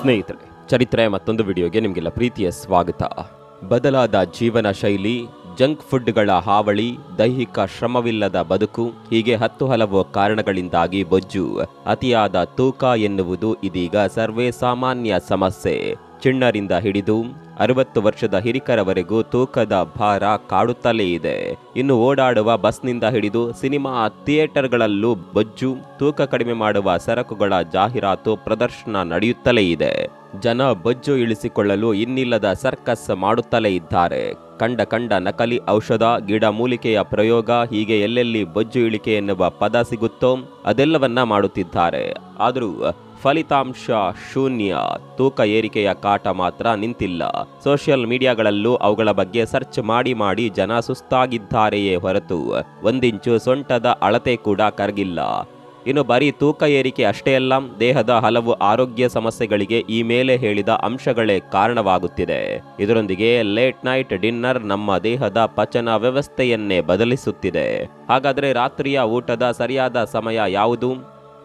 ಸ್ನೇಹಿತರೆ, ಚರಿತ್ರೆ ಮತ್ತೊಂದು ವಿಡಿಯೋಗೆ ನಿಮಗೆಲ್ಲ ಪ್ರೀತಿಯ ಸ್ವಾಗತ. ಬದಲಾದ ಜೀವನ ಶೈಲಿ, ಜಂಕ್ ಫುಡ್ಗಳ ಹಾವಳಿ, ದೈಹಿಕ ಶ್ರಮವಿಲ್ಲದ ಬದುಕು, ಹೀಗೆ 10 ಹಲವು ಕಾರಣಗಳಿಂದಾಗಿ ಬೊಜ್ಜು, ಅತಿಯಾದ ತೂಕ ಎನ್ನುವುದು ಇದೀಗ ಸರ್ವೇ ಸಾಮಾನ್ಯ ಸಮಸ್ಯೆ. ಚಿಣ್ಣರಿಂದ ಹಿಡಿದು 60 ವರ್ಷದ ಹಿರಿಕರವರೆಗೂ ತೂಕದ ಭಾರ ಕಾಡುತ್ತಲೇ ಇದೆ. ಇನ್ನು ಓಡಾಡುವ ಬಸ್ನಿಂದ ಹಿಡಿದು ಸಿನಿಮಾ ಥಿಯೇಟರ್ಗಳಲ್ಲೂ ಬೊಜ್ಜು, ತೂಕ ಕಡಿಮೆ ಮಾಡುವ ಸರಕುಗಳ ಜಾಹೀರಾತು ಪ್ರದರ್ಶನ ನಡೆಯುತ್ತಲೇ ಇದೆ. ಜನ ಬೊಜ್ಜು ಇಳಿಸಿಕೊಳ್ಳಲು ಇನ್ನಿಲ್ಲದ ಸರ್ಕಸ್ ಮಾಡುತ್ತಲೇ ಇದ್ದಾರೆ. ಕಂಡ ನಕಲಿ ಔಷಧ, ಗಿಡಮೂಲಿಕೆಯ ಪ್ರಯೋಗ, ಹೀಗೆ ಎಲ್ಲೆಲ್ಲಿ ಬೊಜ್ಜು ಇಳಿಕೆ ಎನ್ನುವ ಪದ ಸಿಗುತ್ತೋ ಅದೆಲ್ಲವನ್ನ ಮಾಡುತ್ತಿದ್ದಾರೆ. ಆದರೂ ಫಲಿತಾಂಶ ಶೂನ್ಯ. ತೂಕ ಏರಿಕೆಯ ಕಾಟ ಮಾತ್ರ ನಿಂತಿಲ್ಲ. ಸೋಷಿಯಲ್ ಮೀಡಿಯಾಗಳಲ್ಲೂ ಅವುಗಳ ಬಗ್ಗೆ ಸರ್ಚ್ ಮಾಡಿ ಜನ ಸುಸ್ತಾಗಿದ್ದಾರೆಯೇ ಹೊರತು ಒಂದಿಂಚು ಸೊಂಟದ ಅಳತೆ ಕೂಡ ಕರಗಿಲ್ಲ. ಇನ್ನು ಬರೀ ತೂಕ ಏರಿಕೆ ಅಷ್ಟೇ ಅಲ್ಲ, ದೇಹದ ಹಲವು ಆರೋಗ್ಯ ಸಮಸ್ಯೆಗಳಿಗೆ ಈ ಮೇಲೆ ಹೇಳಿದ ಅಂಶಗಳೇ ಕಾರಣವಾಗುತ್ತಿದೆ. ಇದರೊಂದಿಗೆ ಲೇಟ್ ನೈಟ್ ಡಿನ್ನರ್ ನಮ್ಮ ದೇಹದ ಪಚನ ವ್ಯವಸ್ಥೆಯನ್ನೇ ಬದಲಿಸುತ್ತಿದೆ. ಹಾಗಾದರೆ ರಾತ್ರಿಯ ಊಟದ ಸರಿಯಾದ ಸಮಯ ಯಾವುದು?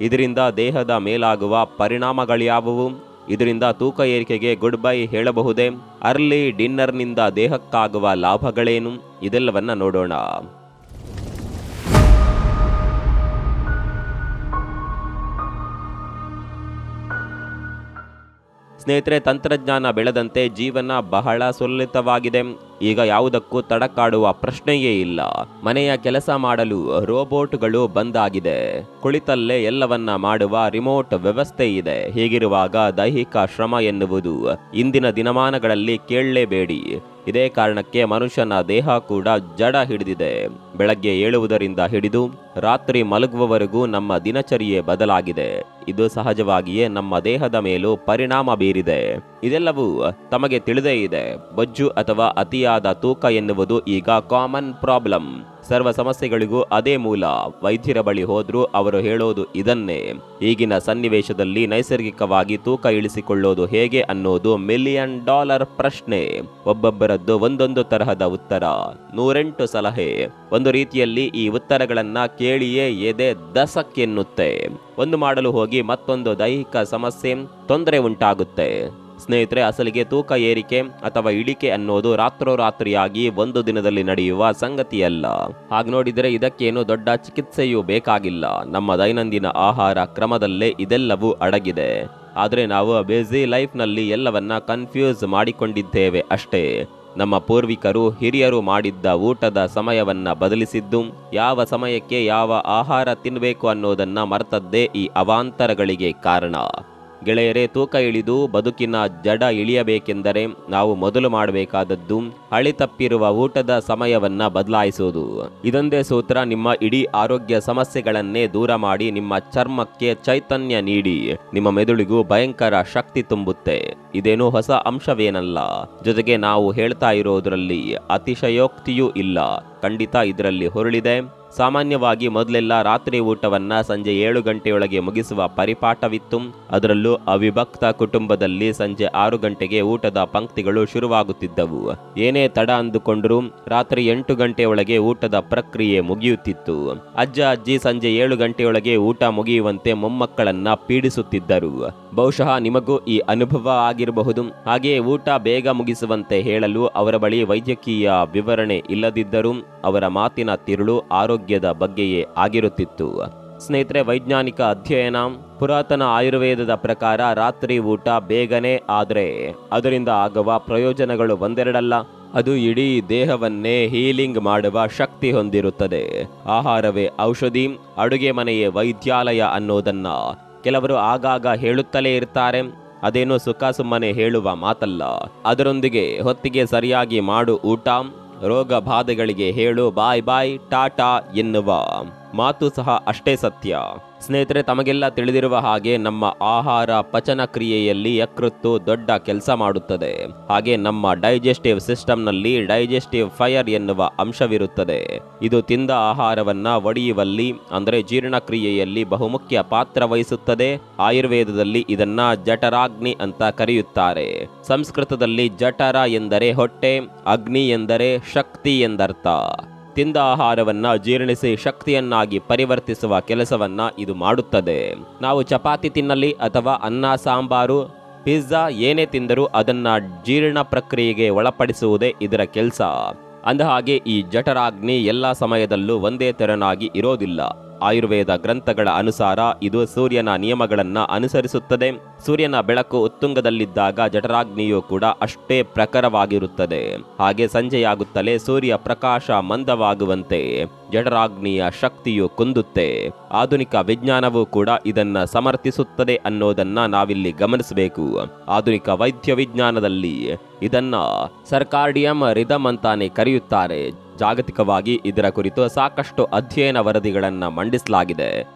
ಇದರಿಂದ ದೇಹದ ಮೇಲಾಗುವ ಪರಿಣಾಮಗಳ್ಯಾವುವು? ಇದರಿಂದ ತೂಕ ಏರಿಕೆಗೆ ಗುಡ್ ಬೈ ಹೇಳಬಹುದೇ? ಅರ್ಲಿ ಡಿನ್ನರ್ನಿಂದ ದೇಹಕ್ಕಾಗುವ ಲಾಭಗಳೇನು? ಇದೆಲ್ಲವನ್ನ ನೋಡೋಣ. ಸ್ನೇಹಿತರೆ, ತಂತ್ರಜ್ಞಾನ ಬೆಳೆದಂತೆ ಜೀವನ ಬಹಳ ಸುಲಲಿತವಾಗಿದೆ. ಈಗ ಯಾವುದಕ್ಕೂ ತಡಕಾಡುವ ಪ್ರಶ್ನೆಯೇ ಇಲ್ಲ. ಮನೆಯ ಕೆಲಸ ಮಾಡಲು ರೋಬೋಟ್ಗಳು ಬಂದಾಗಿದೆ. ಕುಳಿತಲ್ಲೇ ಎಲ್ಲವನ್ನ ಮಾಡುವ ರಿಮೋಟ್ ವ್ಯವಸ್ಥೆ ಇದೆ. ಹೀಗಿರುವಾಗ ದೈಹಿಕ ಶ್ರಮ ಎನ್ನುವುದು ಇಂದಿನ ದಿನಮಾನಗಳಲ್ಲಿ ಕೇಳಲೇಬೇಡಿ. ಇದೇ ಕಾರಣಕ್ಕೆ ಮನುಷ್ಯನ ದೇಹ ಕೂಡ ಜಡ ಹಿಡಿದಿದೆ. ಬೆಳಗ್ಗೆ ಏಳುವುದರಿಂದ ಹಿಡಿದು ರಾತ್ರಿ ಮಲಗುವವರೆಗೂ ನಮ್ಮ ದಿನಚರಿಯೆ ಬದಲಾಗಿದೆ. ಇದು ಸಹಜವಾಗಿಯೇ ನಮ್ಮ ದೇಹದ ಮೇಲೂ ಪರಿಣಾಮ ಬೀರಿದೆ. ಇದೆಲ್ಲವೂ ತಮಗೆ ತಿಳಿದೇ ಇದೆ. ಬೊಜ್ಜು ಅಥವಾ ಅತಿಯಾದ ತೂಕ ಎನ್ನುವುದು ಈಗ ಕಾಮನ್ ಪ್ರಾಬ್ಲಮ್. ಸರ್ವ ಸಮಸ್ಯೆಗಳಿಗೂ ಅದೇ ಮೂಲ. ವೈದ್ಯರ ಬಳಿ ಹೋದ್ರೂ ಅವರು ಹೇಳೋದು ಇದನ್ನೇ. ಈಗಿನ ಸನ್ನಿವೇಶದಲ್ಲಿ ನೈಸರ್ಗಿಕವಾಗಿ ತೂಕ ಇಳಿಸಿಕೊಳ್ಳೋದು ಹೇಗೆ ಅನ್ನೋದು $1 ಮಿಲಿಯನ್ ಪ್ರಶ್ನೆ. ಒಬ್ಬೊಬ್ಬರದ್ದು ಒಂದೊಂದು ತರಹದ ಉತ್ತರ, 108 ಸಲಹೆ. ಒಂದು ರೀತಿಯಲ್ಲಿ ಈ ಉತ್ತರಗಳನ್ನ ಕೇಳಿಯೇ ಎದೆ ದಸಕ್ಕೆನ್ನುತ್ತೆ. ಒಂದು ಮಾಡಲು ಹೋಗಿ ಮತ್ತೊಂದು ದೈಹಿಕ ಸಮಸ್ಯೆ, ತೊಂದರೆ ಉಂಟಾಗುತ್ತೆ. ಸ್ನೇಹಿತರೆ, ಅಸಲಿಗೆ ತೂಕ ಏರಿಕೆ ಅಥವಾ ಇಳಿಕೆ ಅನ್ನೋದು ರಾತ್ರೋರಾತ್ರಿಯಾಗಿ ಒಂದು ದಿನದಲ್ಲಿ ನಡೆಯುವ ಸಂಗತಿಯಲ್ಲ. ಹಾಗೆ ನೋಡಿದರೆ ಇದಕ್ಕೇನು ದೊಡ್ಡ ಚಿಕಿತ್ಸೆಯೂ ಬೇಕಾಗಿಲ್ಲ. ನಮ್ಮ ದೈನಂದಿನ ಆಹಾರ ಕ್ರಮದಲ್ಲೇ ಇದೆಲ್ಲವೂ ಅಡಗಿದೆ. ಆದರೆ ನಾವು ಬ್ಯುಸಿ ಲೈಫ್ನಲ್ಲಿ ಎಲ್ಲವನ್ನ ಕನ್ಫ್ಯೂಸ್ ಮಾಡಿಕೊಂಡಿದ್ದೇವೆ ಅಷ್ಟೇ. ನಮ್ಮ ಪೂರ್ವಿಕರು ಹಿರಿಯರು ಮಾಡಿದ್ದ ಊಟದ ಸಮಯವನ್ನ ಬದಲಿಸಿದ್ದು, ಯಾವ ಸಮಯಕ್ಕೆ ಯಾವ ಆಹಾರ ತಿನ್ನಬೇಕು ಅನ್ನೋದನ್ನ ಮರೆತದ್ದೇ ಈ ಅವಾಂತರಗಳಿಗೆ ಕಾರಣ. ಗೆಳೆಯರೇ, ತೂಕ ಇಳಿದು ಬದುಕಿನ ಜಡ ಇಳಿಯಬೇಕೆಂದರೆ ನಾವು ಮೊದಲು ಮಾಡಬೇಕಾದದ್ದು ಹಳಿ ತಪ್ಪಿರುವ ಊಟದ ಸಮಯವನ್ನ ಬದಲಾಯಿಸುವುದು. ಇದೊಂದೇ ಸೂತ್ರ ನಿಮ್ಮ ಇಡೀ ಆರೋಗ್ಯ ಸಮಸ್ಯೆಗಳನ್ನೇ ದೂರ ಮಾಡಿ ನಿಮ್ಮ ಚರ್ಮಕ್ಕೆ ಚೈತನ್ಯ ನೀಡಿ ನಿಮ್ಮ ಮೆದುಳಿಗೂ ಭಯಂಕರ ಶಕ್ತಿ ತುಂಬುತ್ತೆ. ಇದೇನೂ ಹೊಸ ಅಂಶವೇನಲ್ಲ. ಜೊತೆಗೆ ನಾವು ಹೇಳ್ತಾ ಇರೋದ್ರಲ್ಲಿ ಅತಿಶಯೋಕ್ತಿಯೂ ಇಲ್ಲ. ಖಂಡಿತ ಇದರಲ್ಲಿ ಹೊರಳಿದೆ. ಸಾಮಾನ್ಯವಾಗಿ ಮೊದಲೆಲ್ಲ ರಾತ್ರಿ ಊಟವನ್ನ ಸಂಜೆ 7 ಗಂಟೆಯೊಳಗೆ ಮುಗಿಸುವ ಪರಿಪಾಠವಿತ್ತು. ಅದರಲ್ಲೂ ಅವಿಭಕ್ತ ಕುಟುಂಬದಲ್ಲಿ ಸಂಜೆ 6 ಗಂಟೆಗೆ ಊಟದ ಪಂಕ್ತಿಗಳು ಶುರುವಾಗುತ್ತಿದ್ದವು. ಏನೇ ತಡ ಅಂದುಕೊಂಡ್ರೂ ರಾತ್ರಿ 8 ಗಂಟೆಯೊಳಗೆ ಊಟದ ಪ್ರಕ್ರಿಯೆ ಮುಗಿಯುತ್ತಿತ್ತು. ಅಜ್ಜ ಅಜ್ಜಿ ಸಂಜೆ 7 ಗಂಟೆಯೊಳಗೆ ಊಟ ಮುಗಿಯುವಂತೆ ಮೊಮ್ಮಕ್ಕಳನ್ನ ಪೀಡಿಸುತ್ತಿದ್ದರು. ಬಹುಶಃ ನಿಮಗೂ ಈ ಅನುಭವ ಆಗಿರಬಹುದು. ಹಾಗೆಯೇ ಊಟ ಬೇಗ ಮುಗಿಸುವಂತೆ ಹೇಳಲು ಅವರ ಬಳಿ ವೈದ್ಯಕೀಯ ವಿವರಣೆ ಇಲ್ಲದಿದ್ದರೂ ಅವರ ಮಾತಿನ ತಿರುಳು ಆರೋಗ್ಯದ ಬಗ್ಗೆಯೇ ಆಗಿರುತ್ತಿತ್ತು. ಸ್ನೇಹಿತರೆ, ವೈಜ್ಞಾನಿಕ ಅಧ್ಯಯನ, ಪುರಾತನ ಆಯುರ್ವೇದದ ಪ್ರಕಾರ ರಾತ್ರಿ ಊಟ ಬೇಗನೆ ಆದರೆ ಅದರಿಂದ ಆಗುವ ಪ್ರಯೋಜನಗಳು ಒಂದೆರಡಲ್ಲ. ಅದು ಇಡೀ ದೇಹವನ್ನೇ ಹೀಲಿಂಗ್ ಮಾಡುವ ಶಕ್ತಿ ಹೊಂದಿರುತ್ತದೆ. ಆಹಾರವೇ ಔಷಧಿ, ಅಡುಗೆ ಮನೆಯೇ ವೈದ್ಯಾಲಯ ಅನ್ನೋದನ್ನ ಕೆಲವರು ಆಗಾಗ ಹೇಳುತ್ತಲೇ ಇರ್ತಾರೆ. ಅದೇನೋ ಸುಖ ಸುಮ್ಮನೆ ಹೇಳುವ ಮಾತಲ್ಲ. ಅದರೊಂದಿಗೆ ಹೊತ್ತಿಗೆ ಸರಿಯಾಗಿ ಮಾಡು ಊಟ, ರೋಗ ಬಾಧೆಗಳಿಗೆ ಹೇಳು ಬಾಯ್ ಬಾಯ್ ಟಾಟಾ ಎನ್ನುವ ಮಾತು ಸಹ ಅಷ್ಟೇ ಸತ್ಯ. ಸ್ನೇಹಿತರೆ, ತಮಗೆಲ್ಲ ತಿಳಿದಿರುವ ಹಾಗೆ ನಮ್ಮ ಆಹಾರ ಪಚನ ಕ್ರಿಯೆಯಲ್ಲಿ ಯಕೃತ್ತು ದೊಡ್ಡ ಕೆಲಸ ಮಾಡುತ್ತದೆ. ಹಾಗೆ ನಮ್ಮ ಡೈಜೆಸ್ಟಿವ್ ಸಿಸ್ಟಮ್ನಲ್ಲಿ ಡೈಜೆಸ್ಟಿವ್ ಫೈರ್ ಎನ್ನುವ ಅಂಶವಿರುತ್ತದೆ. ಇದು ತಿಂದ ಆಹಾರವನ್ನ ಒಡೆಯುವಲ್ಲಿ ಅಂದರೆ ಜೀರ್ಣಕ್ರಿಯೆಯಲ್ಲಿ ಬಹುಮುಖ್ಯ ಪಾತ್ರ ವಹಿಸುತ್ತದೆ. ಆಯುರ್ವೇದದಲ್ಲಿ ಇದನ್ನ ಜಠರಾಗ್ನಿ ಅಂತ ಕರೆಯುತ್ತಾರೆ. ಸಂಸ್ಕೃತದಲ್ಲಿ ಜಠರ ಎಂದರೆ ಹೊಟ್ಟೆ, ಅಗ್ನಿ ಎಂದರೆ ಶಕ್ತಿ ಎಂದರ್ಥ. ತಿಂದ ಆಹಾರವನ್ನ ಜೀರ್ಣಿಸಿ ಶಕ್ತಿಯನ್ನಾಗಿ ಪರಿವರ್ತಿಸುವ ಕೆಲಸವನ್ನ ಇದು ಮಾಡುತ್ತದೆ. ನಾವು ಚಪಾತಿ ತಿನ್ನಲಿ ಅಥವಾ ಅನ್ನ ಸಾಂಬಾರು ಪಿಜ್ಜಾ ಏನೇ ತಿಂದರೂ ಅದನ್ನ ಜೀರ್ಣ ಪ್ರಕ್ರಿಯೆಗೆ ಒಳಪಡಿಸುವುದೇ ಇದರ ಕೆಲಸ. ಅಂದಹಾಗೆ ಈ ಜಠರಾಗ್ನಿ ಎಲ್ಲ ಸಮಯದಲ್ಲೂ ಒಂದೇ ತೆರನಾಗಿ ಇರೋದಿಲ್ಲ. ಆಯುರ್ವೇದ ಗ್ರಂಥಗಳ ಅನುಸಾರ ಇದು ಸೂರ್ಯನ ನಿಯಮಗಳನ್ನ ಅನುಸರಿಸುತ್ತದೆ. ಸೂರ್ಯನ ಬೆಳಕು ಉತ್ತುಂಗದಲ್ಲಿದ್ದಾಗ ಜಠರಾಗ್ನಿಯು ಕೂಡ ಅಷ್ಟೇ ಪ್ರಖರವಾಗಿರುತ್ತದೆ. ಹಾಗೆ ಸಂಜೆಯಾಗುತ್ತಲೇ ಸೂರ್ಯ ಪ್ರಕಾಶ ಮಂದವಾಗುವಂತೆ ಜಠರಾಗ್ನಿಯ ಶಕ್ತಿಯು ಕುಂದುತ್ತೆ. ಆಧುನಿಕ ವಿಜ್ಞಾನವೂ ಕೂಡ ಇದನ್ನ ಸಮರ್ಥಿಸುತ್ತದೆ ಅನ್ನೋದನ್ನ ನಾವಿಲ್ಲಿ ಗಮನಿಸಬೇಕು. ಆಧುನಿಕ ವೈದ್ಯ ವಿಜ್ಞಾನದಲ್ಲಿ ಇದನ್ನ ಸರ್ಕಾರ್ಡಿಯಂ ರಿದಮ್ ಅಂತಾನೆ ಕರೆಯುತ್ತಾರೆ. ಜಾಗತಿಕವಾಗಿ ಇದರ ಕುರಿತು ಸಾಕಷ್ಟು ಅಧ್ಯಯನ ವರದಿಗಳನ್ನು ಮಂಡಿಸಲಾಗಿದೆ.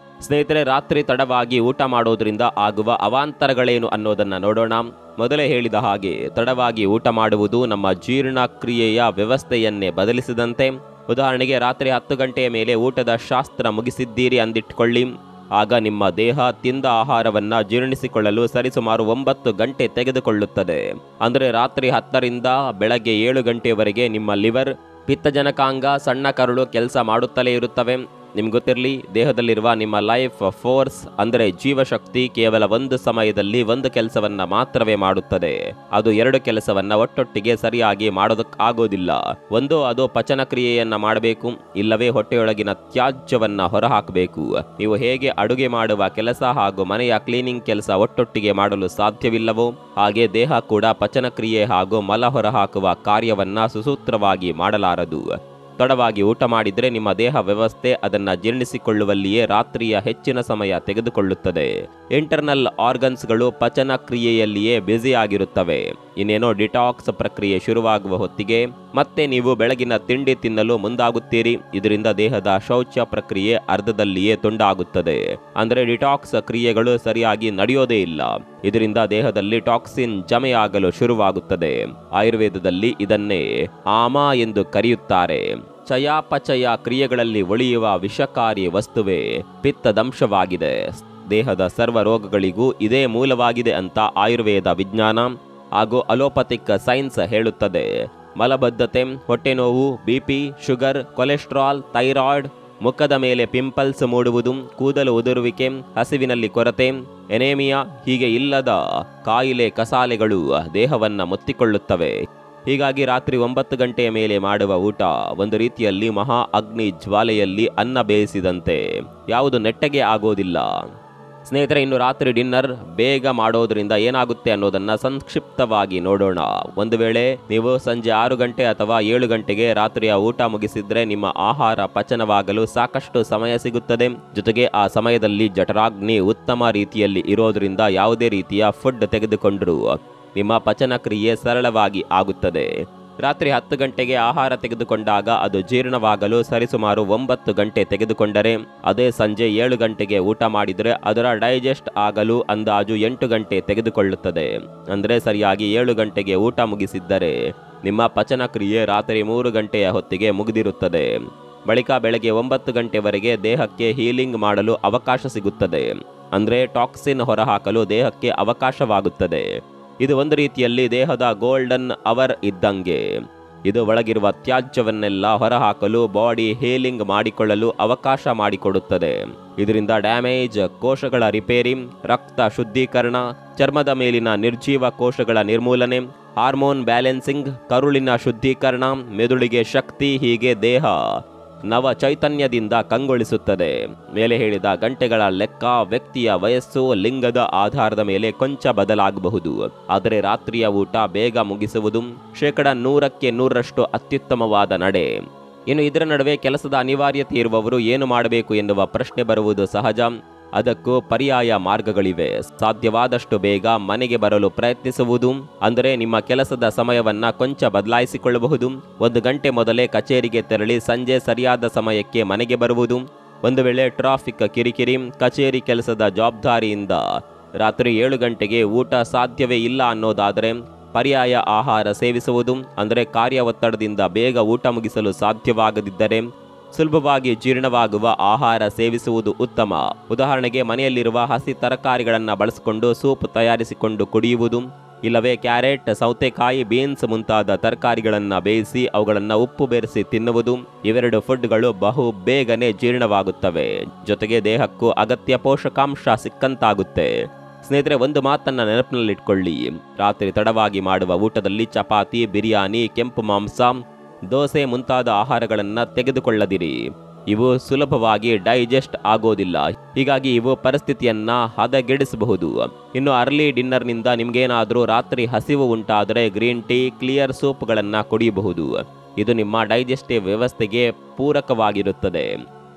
ಸ್ನೇಹಿತರೆ, ರಾತ್ರಿ ತಡವಾಗಿ ಊಟ ಮಾಡೋದ್ರಿಂದ ಆಗುವ ಅವಾಂತರಗಳೇನು ಅನ್ನೋದನ್ನ ನೋಡೋಣ. ಮೊದಲೇ ಹೇಳಿದ ಹಾಗೆ ತಡವಾಗಿ ಊಟ ಮಾಡುವುದು ನಮ್ಮ ಜೀರ್ಣಕ್ರಿಯೆಯ ವ್ಯವಸ್ಥೆಯನ್ನೇ ಬದಲಿಸಿದಂತೆ. ಉದಾಹರಣೆಗೆ ರಾತ್ರಿ 10 ಗಂಟೆಯ ಮೇಲೆ ಊಟದ ಶಾಸ್ತ್ರ ಮುಗಿಸಿದ್ದೀರಿ ಅಂದಿಟ್ಕೊಳ್ಳಿ. ಆಗ ನಿಮ್ಮ ದೇಹ ತಿಂದ ಆಹಾರವನ್ನ ಜೀರ್ಣಿಸಿಕೊಳ್ಳಲು ಸರಿಸುಮಾರು 9 ಗಂಟೆ ತೆಗೆದುಕೊಳ್ಳುತ್ತದೆ. ಅಂದರೆ ರಾತ್ರಿ 10ರಿಂದ ಬೆಳಗ್ಗೆ 7 ಗಂಟೆಯವರೆಗೆ ನಿಮ್ಮ ಲಿವರ್, ಪಿತ್ತಜನಕಾಂಗ, ಸಣ್ಣ ಕರುಳು ಕೆಲಸ ಮಾಡುತ್ತಲೇ ಇರುತ್ತವೆ. ನಿಮ್ಗೆ ಗೊತ್ತಿರಲಿ, ದೇಹದಲ್ಲಿರುವ ನಿಮ್ಮ ಲೈಫ್ ಫೋರ್ಸ್ ಅಂದರೆ ಜೀವಶಕ್ತಿ ಕೇವಲ ಒಂದು ಸಮಯದಲ್ಲಿ ಒಂದು ಕೆಲಸವನ್ನ ಮಾತ್ರವೇ ಮಾಡುತ್ತದೆ. ಅದು 2 ಕೆಲಸವನ್ನ ಒಟ್ಟೊಟ್ಟಿಗೆ ಸರಿಯಾಗಿ ಮಾಡೋದಕ್ಕಾಗೋದಿಲ್ಲ. ಒಂದು, ಅದು ಪಚನ ಕ್ರಿಯೆಯನ್ನ ಮಾಡಬೇಕು, ಇಲ್ಲವೇ ಹೊಟ್ಟೆಯೊಳಗಿನ ತ್ಯಾಜ್ಯವನ್ನ ಹೊರಹಾಕಬೇಕು. ನೀವು ಹೇಗೆ ಅಡುಗೆ ಮಾಡುವ ಕೆಲಸ ಹಾಗೂ ಮನೆಯ ಕ್ಲೀನಿಂಗ್ ಕೆಲಸ ಒಟ್ಟೊಟ್ಟಿಗೆ ಮಾಡಲು ಸಾಧ್ಯವಿಲ್ಲವೋ ಹಾಗೆ ದೇಹ ಕೂಡ ಪಚನ ಕ್ರಿಯೆ ಹಾಗೂ ಮಲ ಹೊರಹಾಕುವ ಕಾರ್ಯವನ್ನ ಸುಸೂತ್ರವಾಗಿ ಮಾಡಲಾರದು. ತಡವಾಗಿ ಊಟ ಮಾಡಿದರೆ ನಿಮ್ಮ ದೇಹ ವ್ಯವಸ್ಥೆ ಅದನ್ನ ಜೀರ್ಣಿಸಿಕೊಳ್ಳುವಲ್ಲಿಯೇ ರಾತ್ರಿಯ ಹೆಚ್ಚಿನ ಸಮಯ ತೆಗೆದುಕೊಳ್ಳುತ್ತದೆ. ಇಂಟರ್ನಲ್ ಆರ್ಗನ್ಸ್ಗಳು ಪಚನ ಕ್ರಿಯೆಯಲ್ಲಿಯೇ ಬ್ಯುಸಿ ಆಗಿರುತ್ತವೆ. ಇನ್ನೇನೋ ಡಿಟಾಕ್ಸ್ ಪ್ರಕ್ರಿಯೆ ಶುರುವಾಗುವ ಹೊತ್ತಿಗೆ ಮತ್ತೆ ನೀವು ಬೆಳಗಿನ ತಿಂಡಿ ತಿನ್ನಲು ಮುಂದಾಗುತ್ತೀರಿ. ಇದರಿಂದ ದೇಹದ ಶೌಚ ಪ್ರಕ್ರಿಯೆ ಅರ್ಧದಲ್ಲಿಯೇ ತುಂಡಾಗುತ್ತದೆ. ಅಂದರೆ ಡಿಟಾಕ್ಸ್ ಕ್ರಿಯೆಗಳು ಸರಿಯಾಗಿ ನಡೆಯೋದೇ ಇಲ್ಲ. ಇದರಿಂದ ದೇಹದಲ್ಲಿ ಟಾಕ್ಸಿನ್ ಜಮೆಯಾಗಲು ಶುರುವಾಗುತ್ತದೆ. ಆಯುರ್ವೇದದಲ್ಲಿ ಇದನ್ನೇ ಆಮ ಎಂದು ಕರೆಯುತ್ತಾರೆ. ಚಯಾಪಚಯ ಕ್ರಿಯೆಗಳಲ್ಲಿ ಉಳಿಯುವ ವಿಷಕಾರಿ ವಸ್ತುವೇ ಪಿತ್ತದಂಶವಾಗಿದೆ. ದೇಹದ ಸರ್ವ ರೋಗಗಳಿಗೂ ಇದೇ ಮೂಲವಾಗಿದೆ ಅಂತ ಆಯುರ್ವೇದ ವಿಜ್ಞಾನ ಹಾಗೂ ಅಲೋಪತಿಕ್ ಸೈನ್ಸ್ ಹೇಳುತ್ತದೆ. ಮಲಬದ್ಧತೆ, ಹೊಟ್ಟೆನೋವು, ಬಿಪಿ, ಶುಗರ್, ಕೊಲೆಸ್ಟ್ರಾಲ್, ಥೈರಾಯ್ಡ್, ಮುಖದ ಮೇಲೆ ಪಿಂಪಲ್ಸ್ ಮೂಡುವುದು, ಕೂದಲು ಉದುರುವಿಕೆ, ಹಸಿವಿನಲ್ಲಿ ಕೊರತೆ, ಎನೇಮಿಯಾ ಹೀಗೆ ಇಲ್ಲದ ಕಾಯಿಲೆ ಕಸಾಲೆಗಳು ದೇಹವನ್ನ ಮುತ್ತಿಕೊಳ್ಳುತ್ತವೆ. ಹೀಗಾಗಿ ರಾತ್ರಿ 9 ಗಂಟೆಯ ಮೇಲೆ ಮಾಡುವ ಊಟ ಒಂದು ರೀತಿಯಲ್ಲಿ ಮಹಾ ಅಗ್ನಿ ಜ್ವಾಲೆಯಲ್ಲಿ ಅನ್ನ ಬೇಯಿಸಿದಂತೆ. ಯಾವುದು ನೆಟ್ಟಗೆ ಆಗೋದಿಲ್ಲ. ಸ್ನೇಹಿತರೆ, ಇನ್ನು ರಾತ್ರಿ ಡಿನ್ನರ್ ಬೇಗ ಮಾಡೋದ್ರಿಂದ ಏನಾಗುತ್ತೆ ಅನ್ನೋದನ್ನ ಸಂಕ್ಷಿಪ್ತವಾಗಿ ನೋಡೋಣ. ಒಂದು ವೇಳೆ ನೀವು ಸಂಜೆ 6 ಗಂಟೆ ಅಥವಾ 7 ಗಂಟೆಗೆ ರಾತ್ರಿಯ ಊಟ ಮುಗಿಸಿದ್ರೆ ನಿಮ್ಮ ಆಹಾರ ಪಚನವಾಗಲು ಸಾಕಷ್ಟು ಸಮಯ ಸಿಗುತ್ತದೆ. ಜೊತೆಗೆ ಆ ಸಮಯದಲ್ಲಿ ಜಠರಾಗ್ನಿ ಉತ್ತಮ ರೀತಿಯಲ್ಲಿ ಇರೋದ್ರಿಂದ ಯಾವುದೇ ರೀತಿಯ ಫುಡ್ ತೆಗೆದುಕೊಂಡ್ರೂ ನಿಮ್ಮ ಪಚನ ಕ್ರಿಯೆ ಸರಳವಾಗಿ ಆಗುತ್ತದೆ. ರಾತ್ರಿ 10 ಗಂಟೆಗೆ ಆಹಾರ ತೆಗೆದುಕೊಂಡಾಗ ಅದು ಜೀರ್ಣವಾಗಲು ಸರಿಸುಮಾರು 9 ಗಂಟೆ ತೆಗೆದುಕೊಂಡರೆ, ಅದೇ ಸಂಜೆ 7 ಗಂಟೆಗೆ ಊಟ ಮಾಡಿದರೆ ಅದರ ಡೈಜೆಸ್ಟ್ ಆಗಲು ಅಂದಾಜು 8 ಗಂಟೆ ತೆಗೆದುಕೊಳ್ಳುತ್ತದೆ. ಅಂದರೆ ಸರಿಯಾಗಿ 7 ಗಂಟೆಗೆ ಊಟ ಮುಗಿಸಿದ್ದರೆ ನಿಮ್ಮ ಪಚನ ಕ್ರಿಯೆ ರಾತ್ರಿ 3 ಗಂಟೆಯ ಹೊತ್ತಿಗೆ ಮುಗಿದಿರುತ್ತದೆ. ಬಳಿಕ ಬೆಳಗ್ಗೆ 9 ಗಂಟೆವರೆಗೆ ದೇಹಕ್ಕೆ ಹೀಲಿಂಗ್ ಮಾಡಲು ಅವಕಾಶ ಸಿಗುತ್ತದೆ. ಅಂದರೆ ಟಾಕ್ಸಿನ್ ಹೊರಹಾಕಲು ದೇಹಕ್ಕೆ ಅವಕಾಶವಾಗುತ್ತದೆ. ಇದು ಒಂದು ರೀತಿಯಲ್ಲಿ ದೇಹದ ಗೋಲ್ಡನ್ ಅವರ್ ಇದ್ದಂಗೆ. ಇದು ಒಳಗಿರುವ ತ್ಯಾಜ್ಯವನ್ನೆಲ್ಲ ಹೊರಹಾಕಲು, ಬಾಡಿ ಹೀಲಿಂಗ್ ಮಾಡಿಕೊಳ್ಳಲು ಅವಕಾಶ ಮಾಡಿಕೊಡುತ್ತದೆ. ಇದರಿಂದ ಡ್ಯಾಮೇಜ್ ಕೋಶಗಳ ರಿಪೇರಿ, ರಕ್ತ ಶುದ್ಧೀಕರಣ, ಚರ್ಮದ ಮೇಲಿನ ನಿರ್ಜೀವ ಕೋಶಗಳ ನಿರ್ಮೂಲನೆ, ಹಾರ್ಮೋನ್ ಬ್ಯಾಲೆನ್ಸಿಂಗ್, ಕರುಳಿನ ಶುದ್ಧೀಕರಣ, ಮೆದುಳಿಗೆ ಶಕ್ತಿ, ಹೀಗೆ ದೇಹ ನವ ಚೈತನ್ಯದಿಂದ ಕಂಗೊಳಿಸುತ್ತದೆ. ಮೇಲೆ ಹೇಳಿದ ಗಂಟೆಗಳ ಲೆಕ್ಕ ವ್ಯಕ್ತಿಯ ವಯಸ್ಸು, ಲಿಂಗದ ಆಧಾರದ ಮೇಲೆ ಕೊಂಚ ಬದಲಾಗಬಹುದು. ಆದರೆ ರಾತ್ರಿಯ ಊಟ ಬೇಗ ಮುಗಿಸುವುದು 100ಕ್ಕೆ 100ರಷ್ಟು ಅತ್ಯುತ್ತಮವಾದ ನಡೆ. ಇನ್ನು ಇದರ ನಡುವೆ ಕೆಲಸದ ಅನಿವಾರ್ಯತೆ ಇರುವವರು ಏನು ಮಾಡಬೇಕು ಎನ್ನುವ ಪ್ರಶ್ನೆ ಬರುವುದು ಸಹಜ. ಅದಕ್ಕೂ ಪರ್ಯಾಯ ಮಾರ್ಗಗಳಿವೆ. ಸಾಧ್ಯವಾದಷ್ಟು ಬೇಗ ಮನೆಗೆ ಬರಲು ಪ್ರಯತ್ನಿಸುವುದು. ಅಂದರೆ ನಿಮ್ಮ ಕೆಲಸದ ಸಮಯವನ್ನ ಕೊಂಚ ಬದಲಾಯಿಸಿಕೊಳ್ಳಬಹುದು. 1 ಗಂಟೆ ಮೊದಲೇ ಕಚೇರಿಗೆ ತೆರಳಿ ಸಂಜೆ ಸರಿಯಾದ ಸಮಯಕ್ಕೆ ಮನೆಗೆ ಬರುವುದು. ಒಂದು ವೇಳೆ ಟ್ರಾಫಿಕ್ ಕಿರಿಕಿರಿ, ಕಚೇರಿ ಕೆಲಸದ ಜವಾಬ್ದಾರಿಯಿಂದ ರಾತ್ರಿ 7 ಗಂಟೆಗೆ ಊಟ ಸಾಧ್ಯವೇ ಇಲ್ಲ ಅನ್ನೋದಾದರೆ ಪರ್ಯಾಯ ಆಹಾರ ಸೇವಿಸುವುದು. ಅಂದರೆ ಕಾರ್ಯ ಒತ್ತಡದಿಂದ ಬೇಗ ಊಟ ಮುಗಿಸಲು ಸಾಧ್ಯವಾಗದಿದ್ದರೆ ಸುಲಭವಾಗಿ ಜೀರ್ಣವಾಗುವ ಆಹಾರ ಸೇವಿಸುವುದು ಉತ್ತಮ. ಉದಾಹರಣೆಗೆ ಮನೆಯಲ್ಲಿರುವ ಹಸಿ ತರಕಾರಿಗಳನ್ನು ಬಳಸಿಕೊಂಡು ಸೂಪ್ ತಯಾರಿಸಿಕೊಂಡು ಕುಡಿಯುವುದು. ಇಲ್ಲವೇ ಕ್ಯಾರೆಟ್, ಸೌತೆಕಾಯಿ, ಬೀನ್ಸ್ ಮುಂತಾದ ತರಕಾರಿಗಳನ್ನು ಬೇಯಿಸಿ ಅವುಗಳನ್ನು ಉಪ್ಪು ಬೆರೆಸಿ ತಿನ್ನುವುದು. ಇವೆರಡು ಫುಡ್ಗಳು ಬಹು ಬೇಗನೆ ಜೀರ್ಣವಾಗುತ್ತವೆ. ಜೊತೆಗೆ ದೇಹಕ್ಕೂ ಅಗತ್ಯ ಪೋಷಕಾಂಶ ಸಿಕ್ಕಂತಾಗುತ್ತೆ. ಸ್ನೇಹಿತರೆ, ಒಂದು ಮಾತನ್ನ ನೆನಪಿನಲ್ಲಿಟ್ಕೊಳ್ಳಿ. ರಾತ್ರಿ ತಡವಾಗಿ ಮಾಡುವ ಊಟದಲ್ಲಿ ಚಪಾತಿ, ಬಿರಿಯಾನಿ, ಕೆಂಪು ಮಾಂಸ, ದೋಸೆ ಮುಂತಾದ ಆಹಾರಗಳನ್ನು ತೆಗೆದುಕೊಳ್ಳದಿರಿ. ಇವು ಸುಲಭವಾಗಿ ಡೈಜೆಸ್ಟ್ ಆಗೋದಿಲ್ಲ. ಹೀಗಾಗಿ ಇವು ಪರಿಸ್ಥಿತಿಯನ್ನ ಹದಗೆಡಿಸಬಹುದು. ಇನ್ನು ಅರ್ಲಿ ಡಿನ್ನರ್ನಿಂದ ನಿಮ್ಗೇನಾದರೂ ರಾತ್ರಿ ಹಸಿವು ಉಂಟಾದರೆ ಗ್ರೀನ್ ಟೀ, ಕ್ಲಿಯರ್ ಸೂಪ್ಗಳನ್ನು ಕುಡಿಯಬಹುದು. ಇದು ನಿಮ್ಮ ಡೈಜೆಸ್ಟಿವ್ ವ್ಯವಸ್ಥೆಗೆ ಪೂರಕವಾಗಿರುತ್ತದೆ.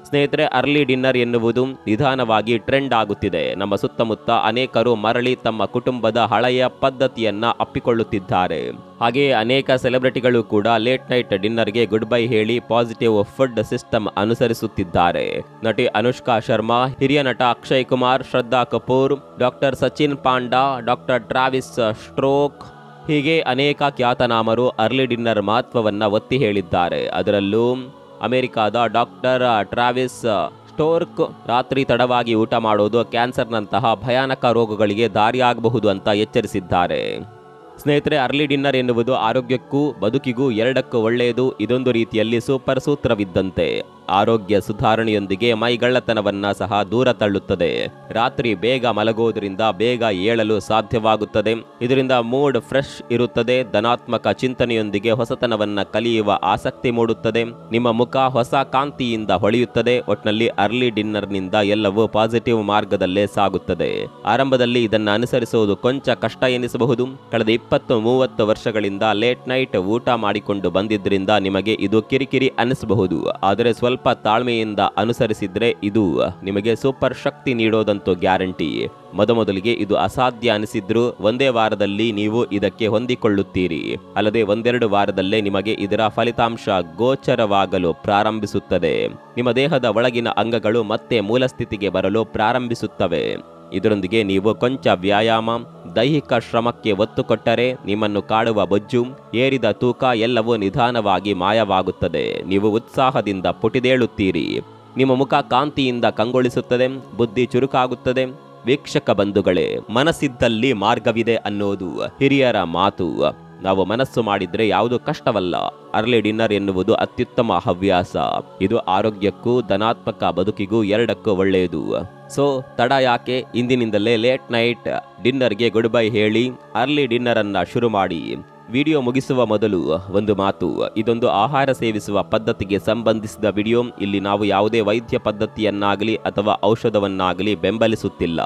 ಸ್ನೇಹಿತರೆ, ಅರ್ಲಿ ಡಿನ್ನರ್ ಎನ್ನುವುದು ನಿಧಾನವಾಗಿ ಟ್ರೆಂಡ್ ಆಗುತ್ತಿದೆ. ನಮ್ಮ ಸುತ್ತಮುತ್ತ ಅನೇಕರು ಮರಳಿ ತಮ್ಮ ಕುಟುಂಬದ ಹಳೆಯ ಪದ್ಧತಿಯನ್ನ ಅಪ್ಪಿಕೊಳ್ಳುತ್ತಿದ್ದಾರೆ. ಹಾಗೆಯೇ ಅನೇಕ ಸೆಲೆಬ್ರಿಟಿಗಳು ಕೂಡ ಲೇಟ್ ನೈಟ್ ಡಿನ್ನರ್ಗೆ ಗುಡ್ ಬೈ ಹೇಳಿ ಪಾಸಿಟಿವ್ ಫುಡ್ ಸಿಸ್ಟಮ್ ಅನುಸರಿಸುತ್ತಿದ್ದಾರೆ. ನಟಿ ಅನುಷ್ಕಾ ಶರ್ಮಾ, ಹಿರಿಯ ನಟ Akshay Kumar, Shraddha Kapoor, doctor Sachin Panda, doctor Travis Stork ಹೀಗೆ ಅನೇಕ ಖ್ಯಾತನಾಮರು ಅರ್ಲಿ ಡಿನ್ನರ್ ಮಹತ್ವವನ್ನ ಒತ್ತಿ ಹೇಳಿದ್ದಾರೆ. ಅದರಲ್ಲೂ ಅಮೆರಿಕಾದ ಡಾಕ್ಟರ್ ಟ್ರಾವಿಸ್ ಸ್ಟೋರ್ಕ್ ರಾತ್ರಿ ತಡವಾಗಿ ಊಟ ಮಾಡೋದು ಕ್ಯಾನ್ಸರ್ನಂತಹ ಭಯಾನಕ ರೋಗಗಳಿಗೆ ದಾರಿಯಾಗಬಹುದು ಅಂತ ಎಚ್ಚರಿಸಿದ್ದಾರೆ. ಸ್ನೇಹಿತರೆ, ಅರ್ಲಿ ಡಿನ್ನರ್ ಎನ್ನುವುದು ಆರೋಗ್ಯಕ್ಕೂ ಬದುಕಿಗೂ ಎರಡಕ್ಕೂ ಒಳ್ಳೆಯದು. ಇದೊಂದು ರೀತಿಯಲ್ಲಿ ಸೂಪರ್ ಸೂತ್ರವಿದ್ದಂತೆ. ಆರೋಗ್ಯ ಸುಧಾರಣೆಯೊಂದಿಗೆ ಮೈಗಳ್ಳತನವನ್ನ ಸಹ ದೂರ ತಳ್ಳುತ್ತದೆ. ರಾತ್ರಿ ಬೇಗ ಮಲಗೋದ್ರಿಂದ ಬೇಗ ಏಳಲು ಸಾಧ್ಯವಾಗುತ್ತದೆ. ಇದರಿಂದ ಮೂಡ್ ಫ್ರೆಶ್ ಇರುತ್ತದೆ. ಧನಾತ್ಮಕ ಚಿಂತನೆಯೊಂದಿಗೆ ಹೊಸತನವನ್ನ ಕಲಿಯುವ ಆಸಕ್ತಿ ಮೂಡುತ್ತದೆ. ನಿಮ್ಮ ಮುಖ ಹೊಸ ಕಾಂತಿಯಿಂದ ಹೊಳೆಯುತ್ತದೆ. ಒಟ್ನಲ್ಲಿ ಅರ್ಲಿ ಡಿನ್ನರ್ನಿಂದ ಎಲ್ಲವೂ ಪಾಸಿಟಿವ್ ಮಾರ್ಗದಲ್ಲೇ ಸಾಗುತ್ತದೆ. ಆರಂಭದಲ್ಲಿ ಇದನ್ನು ಅನುಸರಿಸುವುದು ಕೊಂಚ ಕಷ್ಟ ಎನಿಸಬಹುದು. ಕಳೆದ 20-30 ವರ್ಷಗಳಿಂದ ಲೇಟ್ ನೈಟ್ ಊಟ ಮಾಡಿಕೊಂಡು ಬಂದಿದ್ದರಿಂದ ನಿಮಗೆ ಇದು ಕಿರಿಕಿರಿ ಅನಿಸಬಹುದು. ಆದರೆ ಸ್ವಲ್ಪ ತಾಳ್ಮೆಯಿಂದ ಅನುಸರಿಸಿದ್ರೆ ಇದು ನಿಮಗೆ ಸೂಪರ್ ಶಕ್ತಿ ನೀಡೋದಂತೂ ಗ್ಯಾರಂಟಿ. ಮೊದಲಿಗೆ ಇದು ಅಸಾಧ್ಯ ಅನಿಸಿದ್ರು ಒಂದೇ ವಾರದಲ್ಲಿ ನೀವು ಇದಕ್ಕೆ ಹೊಂದಿಕೊಳ್ಳುತ್ತೀರಿ. ಅಲ್ಲದೆ ಒಂದೆರಡು ವಾರದಲ್ಲೇ ನಿಮಗೆ ಇದರ ಫಲಿತಾಂಶ ಗೋಚರವಾಗಲು ಪ್ರಾರಂಭಿಸುತ್ತದೆ. ನಿಮ್ಮ ದೇಹದ ಒಳಗಿನ ಅಂಗಗಳು ಮತ್ತೆ ಮೂಲ ಸ್ಥಿತಿಗೆ ಬರಲು ಪ್ರಾರಂಭಿಸುತ್ತವೆ. ಇದರೊಂದಿಗೆ ನೀವು ಕೊಂಚ ವ್ಯಾಯಾಮ, ದೈಹಿಕ ಶ್ರಮಕ್ಕೆ ಒತ್ತು ಕೊಟ್ಟರೆ ನಿಮ್ಮನ್ನು ಕಾಡುವ ಬೊಜ್ಜು, ಏರಿದ ತೂಕ ಎಲ್ಲವೂ ನಿಧಾನವಾಗಿ ಮಾಯವಾಗುತ್ತದೆ. ನೀವು ಉತ್ಸಾಹದಿಂದ ಪುಟಿದೇಳುತ್ತೀರಿ. ನಿಮ್ಮ ಮುಖ ಕಾಂತಿಯಿಂದ ಕಂಗೊಳಿಸುತ್ತದೆ. ಬುದ್ಧಿ ಚುರುಕಾಗುತ್ತದೆ. ವೀಕ್ಷಕ ಬಂಧುಗಳೇ, ಮನಸ್ಸಿದ್ದಲ್ಲಿ ಮಾರ್ಗವಿದೆ ಅನ್ನೋದು ಹಿರಿಯರ ಮಾತು. ನಾವು ಮನಸ್ಸು ಮಾಡಿದ್ರೆ ಯಾವುದು ಕಷ್ಟವಲ್ಲ. ಅರ್ಲಿ ಡಿನ್ನರ್ ಎನ್ನುವುದು ಅತ್ಯುತ್ತಮ ಹವ್ಯಾಸ. ಇದು ಆರೋಗ್ಯಕ್ಕೂ ಧನಾತ್ಮಕ ಬದುಕಿಗೂ ಎರಡಕ್ಕೂ ಒಳ್ಳೆಯದು. ಸೊ ತಡ ಯಾಕೆ? ಇಂದಿನಿಂದಲೇ ಲೇಟ್ ನೈಟ್ ಡಿನ್ನರ್ಗೆ ಗುಡ್ ಬೈ ಹೇಳಿ ಅರ್ಲಿ ಡಿನ್ನರ್ ಅನ್ನ ಶುರು ಮಾಡಿ. ವಿಡಿಯೋ ಮುಗಿಸುವ ಮೊದಲು ಒಂದು ಮಾತು, ಇದೊಂದು ಆಹಾರ ಸೇವಿಸುವ ಪದ್ಧತಿಗೆ ಸಂಬಂಧಿಸಿದ ವಿಡಿಯೋ. ಇಲ್ಲಿ ನಾವು ಯಾವುದೇ ವೈದ್ಯ ಪದ್ಧತಿಯನ್ನಾಗಲಿ ಅಥವಾ ಔಷಧವನ್ನಾಗಲಿ ಬೆಂಬಲಿಸುತ್ತಿಲ್ಲ,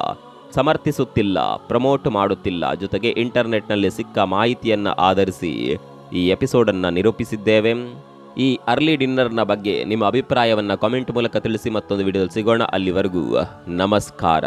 ಸಮರ್ಥಿಸುತ್ತಿಲ್ಲ, ಪ್ರಮೋಟ್ ಮಾಡುತ್ತಿಲ್ಲ. ಜೊತೆಗೆ ಇಂಟರ್ನೆಟ್ನಲ್ಲಿ ಸಿಕ್ಕ ಮಾಹಿತಿಯನ್ನ ಆಧರಿಸಿ ಈ ಎಪಿಸೋಡನ್ನು ನಿರೂಪಿಸಿದ್ದೇವೆ. ಈ ಅರ್ಲಿ ಡಿನ್ನರ್ನ ಬಗ್ಗೆ ನಿಮ್ಮ ಅಭಿಪ್ರಾಯವನ್ನು ಕಾಮೆಂಟ್ ಮೂಲಕ ತಿಳಿಸಿ. ಮತ್ತೊಂದು ವಿಡಿಯೋದಲ್ಲಿ ಸಿಗೋಣ. ಅಲ್ಲಿವರೆಗೂ ನಮಸ್ಕಾರ.